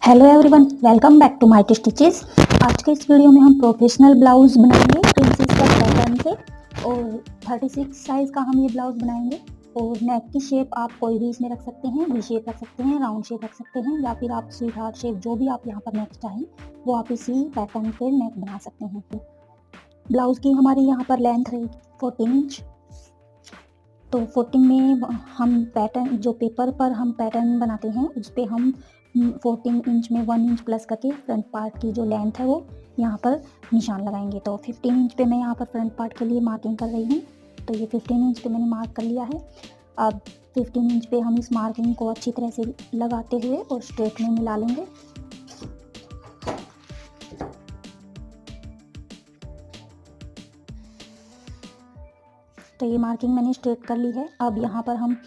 Hello everyone, welcome back to my stitches. आज के इस वीडियो में हम प्रोफेशनल ब्लाउज बनाएंगे प्रिंसेस कट पैटर्न से और 36 साइज का हम ये ब्लाउज बनाएंगे। और नेक की शेप आप कोई भी इसमें रख सकते हैं, वी शेप रख सकते हैं, राउंड शेप रख सकते हैं, या फिर आप स्वीट हार्ट शेप जो भी आप यहाँ पर नेक चाहें वो आप इसी पैटर्न पे नेक बना सकते हैं। ब्लाउज की हमारी यहाँ पर लेंथ है 14 इंच। तो 14 में हम पैटर्न जो पेपर पर हम पैटर्न बनाते हैं उस पर हम 14 इंच में 1 इंच प्लस करके फ्रंट पार्ट की जो लेंथ है वो यहाँ पर निशान लगाएंगे। तो 15 इंच पे मैं यहाँ पर फ्रंट पार्ट के लिए मार्किंग कर रही हूँ। तो ये 15 इंच पे मैंने मार्क कर लिया है। अब 15 इंच पे हम इस मार्किंग को अच्छी तरह से लगाते हुए और स्ट्रेट में मिला लेंगे। तो ये मार्किंग मैंने स्ट्रेट कर ली है। अब यहाँ पर हम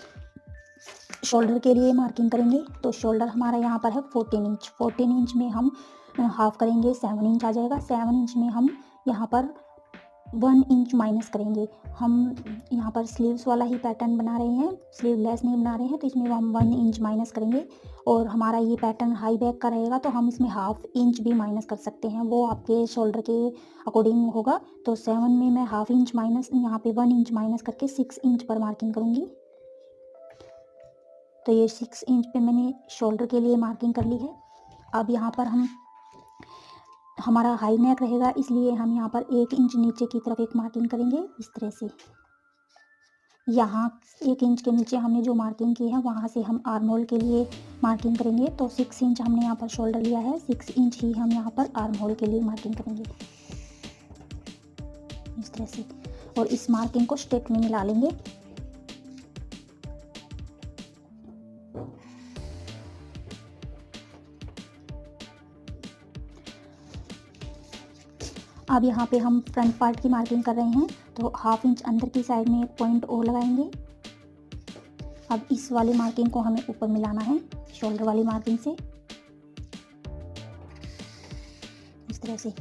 शोल्डर के लिए मार्किंग करेंगे। तो शोल्डर हमारा यहाँ पर है 14 इंच। 14 इंच में हम हाफ करेंगे, 7 इंच आ जाएगा। 7 इंच में हम यहाँ पर 1 इंच माइनस करेंगे। हम यहाँ पर स्लीव्स वाला ही पैटर्न बना रहे हैं, स्लीवलेस नहीं बना रहे हैं, तो इसमें हम 1 इंच माइनस करेंगे। और हमारा ये पैटर्न हाई बैक का रहेगा तो हम इसमें हाफ इंच भी माइनस कर सकते हैं, वो आपके शोल्डर के अकॉर्डिंग होगा। तो 7 में मैं हाफ इंच माइनस, यहाँ पे 1 इंच माइनस करके 6 इंच पर मार्किंग करूँगी। तो ये 6 इंच पे मैंने शोल्डर के लिए मार्किंग कर ली है। अब यहाँ पर हमारा हाई नेक रहेगा, इसलिए हम यहाँ पर 1 इंच नीचे की तरफ एक मार्किंग करेंगे इस तरह से। यहाँ 1 इंच के नीचे हमने जो मार्किंग की है वहाँ से हम आर्म होल के लिए मार्किंग करेंगे। तो 6 इंच हमने यहाँ पर शोल्डर लिया है, 6 इंच ही हम यहाँ पर आर्म होल के लिए मार्किंग करेंगे इस तरह से। और इस मार्किंग को स्ट्रेट में मिला लेंगे। अब यहाँ पे हम फ्रंट पार्ट की मार्किंग कर रहे हैं, तो हाफ इंच अंदर की साइड में एक पॉइंट और लगाएंगे। अब इस वाली मार्किंग को हमें ऊपर मिलाना है शोल्डर वाली मार्किंग से इस तरह से।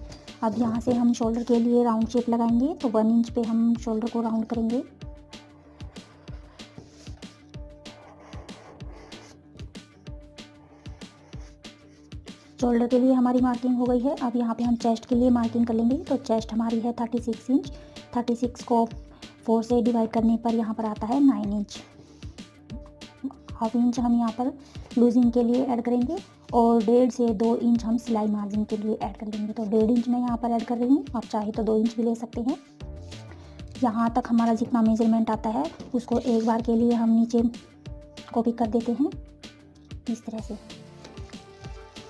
अब यहाँ से हम शोल्डर के लिए राउंड शेप लगाएंगे। तो 1 इंच पे हम शोल्डर को राउंड करेंगे। शोल्डर के लिए हमारी मार्किंग हो गई है। अब यहाँ पे हम चेस्ट के लिए मार्किंग कर लेंगे। तो चेस्ट हमारी है 36 इंच। 36 को 4 से डिवाइड करने पर यहाँ पर आता है 9 इंच। हाफ इंच हम यहाँ पर लूजिंग के लिए ऐड करेंगे और 1.5 से 2 इंच हम सिलाई मार्जिन के लिए ऐड कर लेंगे। तो 1.5 इंच मैं यहाँ पर ऐड कर रही हूँ, आप चाहे तो 2 इंच भी ले सकते हैं। यहाँ तक हमारा जितना मेजरमेंट आता है उसको एक बार के लिए हम नीचे कॉपी कर देते हैं इस तरह से।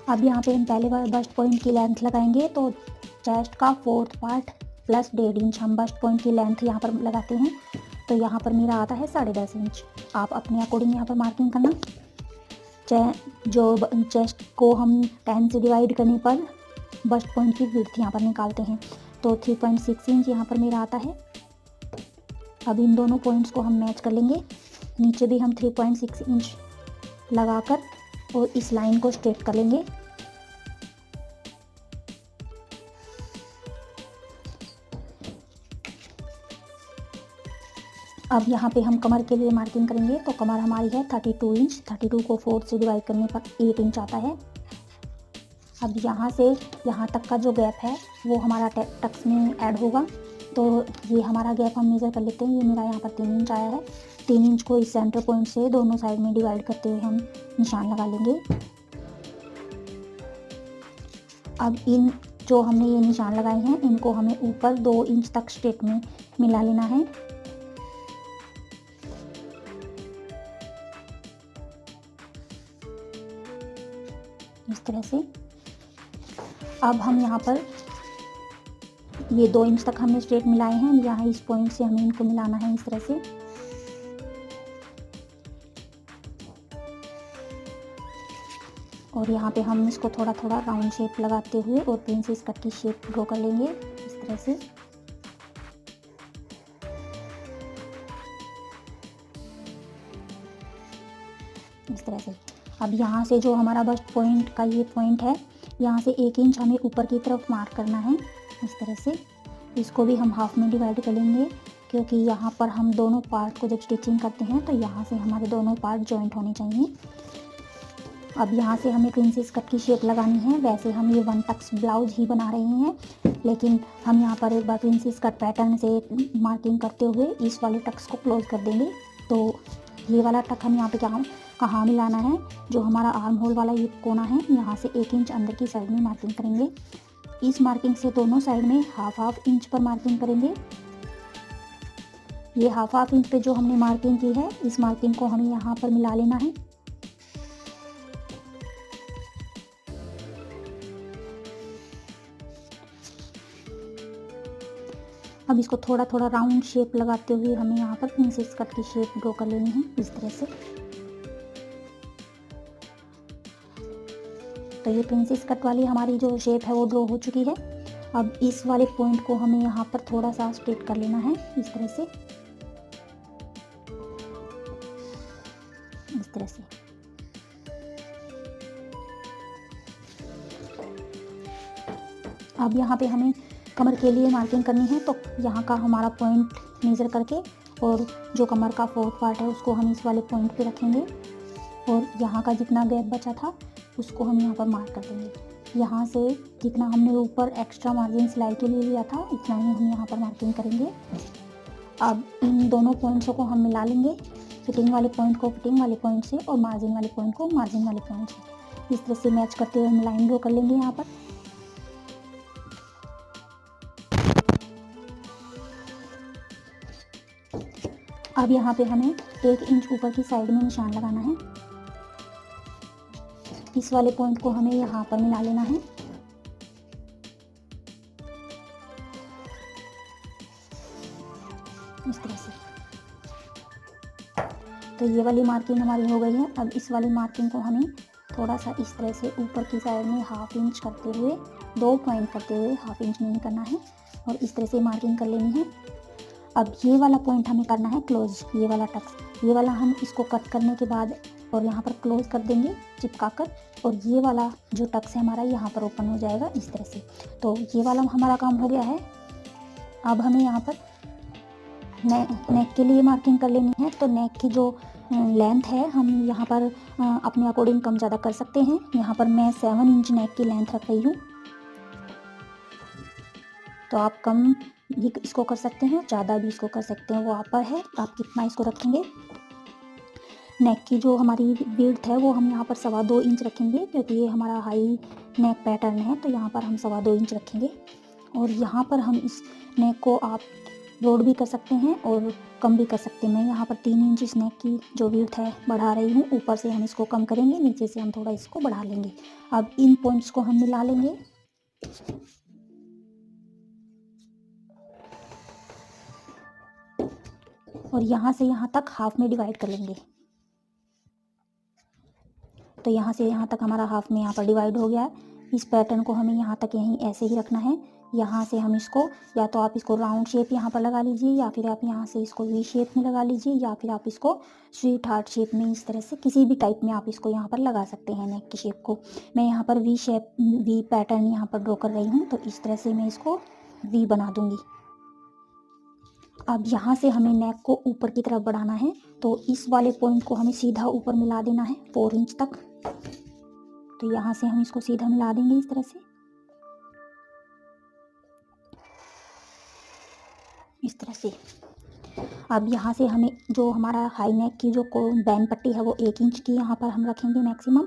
अब यहाँ पे हम पहले बार बस्ट पॉइंट की लेंथ लगाएंगे। तो चेस्ट का 4th पार्ट प्लस 1.5 इंच हम बस्ट पॉइंट की लेंथ यहाँ पर लगाते हैं। तो यहाँ पर मेरा आता है 10.5 इंच। आप अपने अकॉर्डिंग यहाँ पर मार्किंग करना। जो चेस्ट को हम 10 से डिवाइड करने पर बस्ट पॉइंट की विड्थ यहाँ पर निकालते हैं। तो 3.6 इंच यहाँ पर मेरा आता है। अब इन दोनों पॉइंट्स को हम मैच कर लेंगे। नीचे भी हम 3.6 इंच लगाकर और इस लाइन को स्ट्रेट कर लेंगे। अब यहाँ पे हम कमर के लिए मार्किंग करेंगे। तो कमर हमारी है 32 इंच। 32 को 4 से डिवाइड करने पर 8 इंच आता है। अब यहाँ से यहाँ तक का जो गैप है वो हमारा टक्स में ऐड होगा। तो ये हमारा गैप हम मेज़र कर लेते हैं। ये मेरा यहाँ पर 3 इंच आया है। 3 इंच को इस सेंटर पॉइंट से दोनों साइड में डिवाइड करते हुए हम निशान लगा लेंगे। अब इन जो हमने ये निशान लगाए हैं इनको हमें ऊपर 2 इंच तक स्ट्रेट में मिला लेना है। इस तरह से। अब हम यहाँ पर ये 2 इंच तक हमने स्ट्रेट मिलाए हैं। यहाँ इस पॉइंट से हमें इनको मिलाना है इस तरह से। और यहाँ पे हम इसको थोड़ा थोड़ा राउंड शेप लगाते हुए और प्रिंसेस कट की शेप ड्रॉ कर लेंगे इस तरह से। इस तरह से। अब यहाँ से जो हमारा बस्ट पॉइंट का ये पॉइंट है, यहाँ से 1 इंच हमें ऊपर की तरफ मार्क करना है इस तरह से। इसको भी हम हाफ में डिवाइड कर लेंगे क्योंकि यहाँ पर हम दोनों पार्ट को जब स्टिचिंग करते हैं तो यहाँ से हमारे दोनों पार्ट जॉइंट होने चाहिए। अब यहाँ से हमें प्रिंसेस कट की शेप लगानी है। वैसे हम ये वन टक्स ब्लाउज ही बना रहे हैं, लेकिन हम यहाँ पर एक बार प्रिंसेस कट पैटर्न से मार्किंग करते हुए इस वाले टक्स को क्लोज कर देंगे। तो ये वाला टक हम यहाँ पे कहाँ मिलाना है, जो हमारा आर्म होल वाला ये कोना है, यहाँ से 1 इंच अंदर की साइड में मार्किंग करेंगे। इस मार्किंग से दोनों साइड में हाफ इंच पर मार्किंग करेंगे। ये हाफ इंच पे जो हमने मार्किंग की है, इस मार्किंग को हमें यहाँ पर मिला लेना है। अब इसको थोड़ा थोड़ा राउंड शेप लगाते हुए हमें यहाँ पर प्रिंसेस कट की शेप ड्रॉ कर लेनी है, इस तरह से। तो ये प्रिंसेस कट वाली हमारी जो शेप है वो ड्रॉ हो चुकी है। अब इस वाले पॉइंट को हमें यहाँ पर थोड़ा सा स्ट्रेट कर लेना है, इस तरह से, इस तरह से। अब यहाँ पे हमें कमर के लिए मार्किंग करनी है, तो यहाँ का हमारा पॉइंट मेज़र करके और जो कमर का 4th पार्ट है उसको हम इस वाले पॉइंट पे रखेंगे और यहाँ का जितना गैप बचा था उसको हम यहाँ पर मार्क कर देंगे। यहाँ से जितना हमने ऊपर एक्स्ट्रा मार्जिन सिलाई के लिए लिया था इतना ही हम यहाँ पर मार्किंग करेंगे। अब इन दोनों पॉइंट्सों को हम मिला लेंगे, फिटिंग वाले पॉइंट को फिटिंग वाले पॉइंट से और मार्जिन वाले पॉइंट को मार्जिन वाले पॉइंट से। इस तरह से मैच करते हुए हम लाइन ड्रॉ कर लेंगे यहाँ पर। अब यहाँ पे हमें 1 इंच ऊपर की साइड में निशान लगाना है। इस वाले पॉइंट को हमें यहाँ पर मिला लेना है। इस तरह से। तो ये वाली मार्किंग हमारी हो गई है। अब इस वाली मार्किंग को हमें थोड़ा सा इस तरह से ऊपर की साइड में हाफ इंच करते हुए, 2 पॉइंट करते हुए, हाफ इंच नहीं करना है, और इस तरह से मार्किंग कर लेनी है। अब ये वाला पॉइंट हमें करना है क्लोज, ये वाला टक्स, ये वाला हम इसको कट करने के बाद और यहाँ पर क्लोज कर देंगे चिपका कर, और ये वाला जो टक्स है हमारा यहाँ पर ओपन हो जाएगा इस तरह से। तो ये वाला हमारा काम हो गया है। अब हमें यहाँ पर नेक के लिए मार्किंग कर लेनी है। तो नेक की जो लेंथ है हम यहाँ पर अपने अकॉर्डिंग कम ज़्यादा कर सकते हैं। यहाँ पर मैं 7 इंच नेक की लेंथ रख रही हूँ, तो आप कम भी इसको कर सकते हैं, ज़्यादा भी इसको कर सकते हैं, वो आप पर है आप कितना इसको रखेंगे। नेक की जो हमारी विड्थ है वो हम यहाँ पर 2.25 इंच रखेंगे, क्योंकि ये हमारा हाई नेक पैटर्न है, तो यहाँ पर हम 2.25 इंच रखेंगे। और यहाँ पर हम इस नेक को आप ब्रॉड भी कर सकते हैं और कम भी कर सकते हैं। मैं यहाँ पर 3 इंच इस नेक की जो विड्थ है बढ़ा रही हूँ। ऊपर से हम इसको कम करेंगे, नीचे से हम थोड़ा इसको बढ़ा लेंगे। अब इन पॉइंट्स को हम मिला लेंगे। और यहाँ से यहाँ तक हाफ में डिवाइड कर लेंगे। तो यहाँ से यहाँ तक हमारा हाफ में यहाँ पर डिवाइड हो गया है। इस पैटर्न को हमें यहाँ तक यहीं ऐसे ही रखना है। यहाँ से हम इसको, या तो आप इसको राउंड शेप यहाँ पर लगा लीजिए, या फिर आप यहाँ से इसको वी शेप में लगा लीजिए, या फिर आप इसको स्वीट हार्ट शेप में, इस तरह से किसी भी टाइप में आप इसको यहाँ पर लगा सकते हैं नेक की शेप को। मैं यहाँ पर वी शेप, वी पैटर्न यहाँ पर ड्रॉ कर रही हूँ, तो इस तरह से मैं इसको वी बना दूँगी। अब यहाँ से हमें नेक को ऊपर की तरफ बढ़ाना है, तो इस वाले पॉइंट को हमें सीधा ऊपर मिला देना है 4 इंच तक। तो यहाँ से हम इसको सीधा मिला देंगे इस तरह से, इस तरह से। अब यहाँ से हमें जो हमारा हाई नेक की जो बैन पट्टी है वो 1 इंच की यहाँ पर हम रखेंगे मैक्सिमम,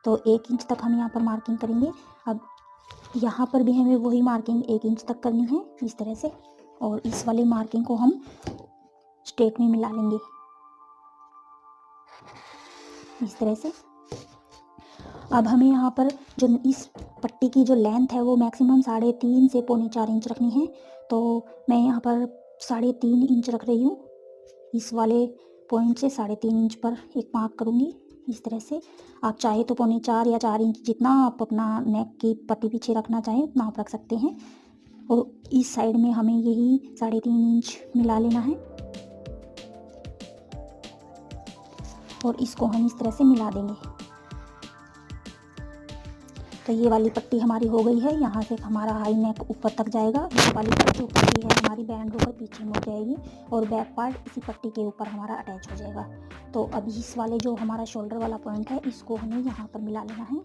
तो 1 इंच तक हम यहाँ पर मार्किंग करेंगे। अब यहाँ पर भी हमें वही मार्किंग 1 इंच तक करनी है इस तरह से, और इस वाली मार्किंग को हम स्ट्रेट में मिला लेंगे इस तरह से। अब हमें यहाँ पर जो इस पट्टी की जो लेंथ है वो मैक्सिमम 3.5 से 3.25 इंच रखनी है, तो मैं यहाँ पर 3.5 इंच रख रही हूँ। इस वाले पॉइंट से 3.5 इंच पर एक मार्क करूँगी इस तरह से। आप चाहे तो 3.25 या 4 इंच, जितना आप अपना नेक की पट्टी पीछे रखना चाहें उतना आप रख सकते हैं। और इस साइड में हमें यही 3.5 इंच मिला लेना है, और इसको हम इस तरह से मिला देंगे। तो ये वाली पट्टी हमारी हो गई है। यहाँ से हमारा हाई नेक ऊपर तक जाएगा। ये वाली पट्टी ऊपर है हमारी बैंड होकर पीछे मुड़ जाएगी और बैक पार्ट इसी पट्टी के ऊपर हमारा अटैच हो जाएगा। तो अभी इस वाले जो हमारा शोल्डर वाला पॉइंट है इसको हमें यहाँ पर मिला लेना है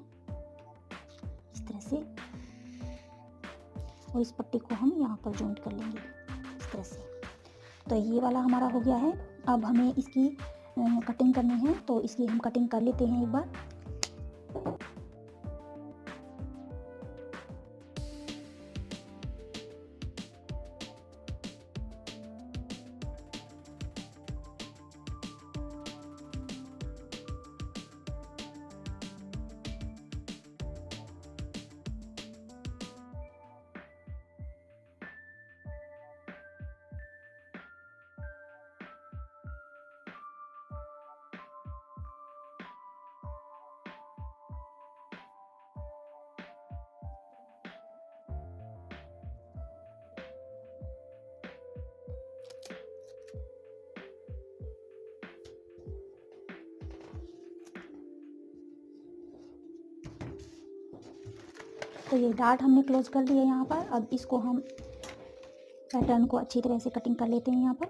इस तरह से, और इस पट्टी को हम यहाँ पर जॉइंट कर लेंगे इस तरह से। तो ये वाला हमारा हो गया है। अब हमें इसकी कटिंग करनी है, तो इसकी हम कटिंग कर लेते हैं एक बार। तो ये डार्ट हमने क्लोज कर दिया यहाँ पर। अब इसको हम पैटर्न को अच्छी तरह से कटिंग कर लेते हैं यहाँ पर।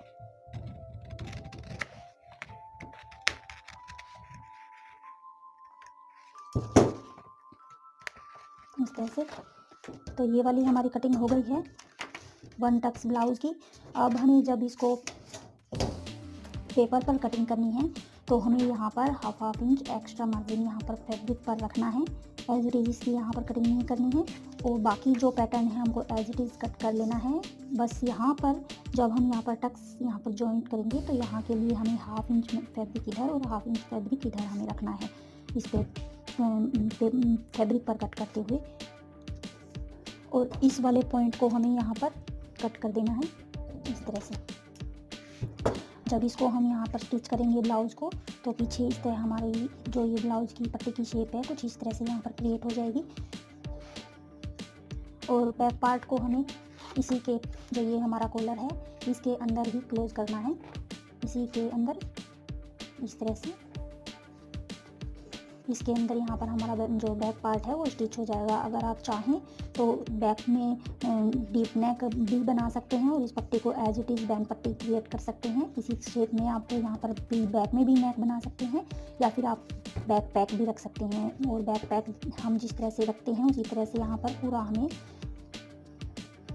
इस तरह से। तो ये वाली हमारी कटिंग हो गई है 1 टक्स ब्लाउज की। अब हमें जब इसको पेपर पर कटिंग करनी है तो हमें यहाँ पर हाफ इंच एक्स्ट्रा मार्जिन यहाँ पर फैब्रिक पर रखना है। एज इट इज़ इसकी यहाँ पर कटिंग नहीं करनी है और बाकी जो पैटर्न है हमको एज इट इज़ कट कर लेना है। बस यहाँ पर जब हम यहाँ पर टक्स यहाँ पर जॉइंट करेंगे तो यहाँ के लिए हमें हाफ इंच फैब्रिक इधर और हाफ इंच फैब्रिक इधर हमें रखना है इस पे फैब्रिक पर कट करते हुए। और इस वाले पॉइंट को हमें यहाँ पर कट कर देना है इस तरह से। जब इसको हम यहाँ पर स्टिच करेंगे ब्लाउज़ को तो पीछे इस तरह हमारी जो ये ब्लाउज़ की पट्टी की शेप है कुछ इस तरह से यहाँ पर क्रिएट हो जाएगी। और बैक पार्ट को हमें इसी के जो ये हमारा कॉलर है इसके अंदर ही क्लोज करना है, इसी के अंदर इस तरह से। इसके अंदर यहाँ पर हमारा जो बैक पार्ट है वो स्टिच हो जाएगा। अगर आप चाहें तो बैक में डीप नेक भी बना सकते हैं और इस पट्टी को एज इट इज़ बैंड पट्टी क्रिएट कर सकते हैं। इसी शेप में आप यहाँ पर बैक में भी नेक बना सकते हैं या फिर आप बैक पैक भी रख सकते हैं। और बैक पैक हम जिस तरह से रखते हैं उसी तरह से यहाँ पर पूरा हमें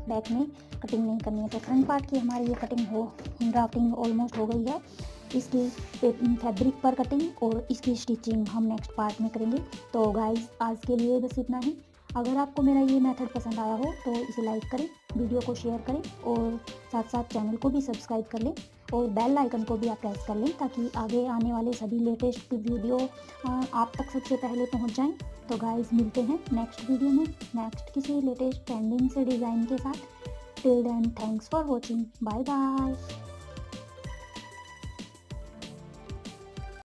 बैक में कटिंग नहीं करनी है। तो फ्रंट पार्ट की हमारी ये कटिंग ड्राफ्टिंग ऑलमोस्ट हो गई है। इसकी फैब्रिक पर कटिंग और इसकी स्टिचिंग हम नेक्स्ट पार्ट में करेंगे। तो गाइस आज के लिए बस इतना ही। अगर आपको मेरा ये मेथड पसंद आया हो तो इसे लाइक करें, वीडियो को शेयर करें और साथ साथ चैनल को भी सब्सक्राइब कर लें और बेल आइकन को भी आप प्रेस कर लें ताकि आगे आने वाले सभी लेटेस्ट वीडियो आप तक सबसे पहले पहुंच जाएं। तो गाइस मिलते हैं नेक्स्ट वीडियो में नेक्स्ट किसी लेटेस्ट ट्रेंडिंग से डिज़ाइन के साथ। Till then thanks for watching, bye bye.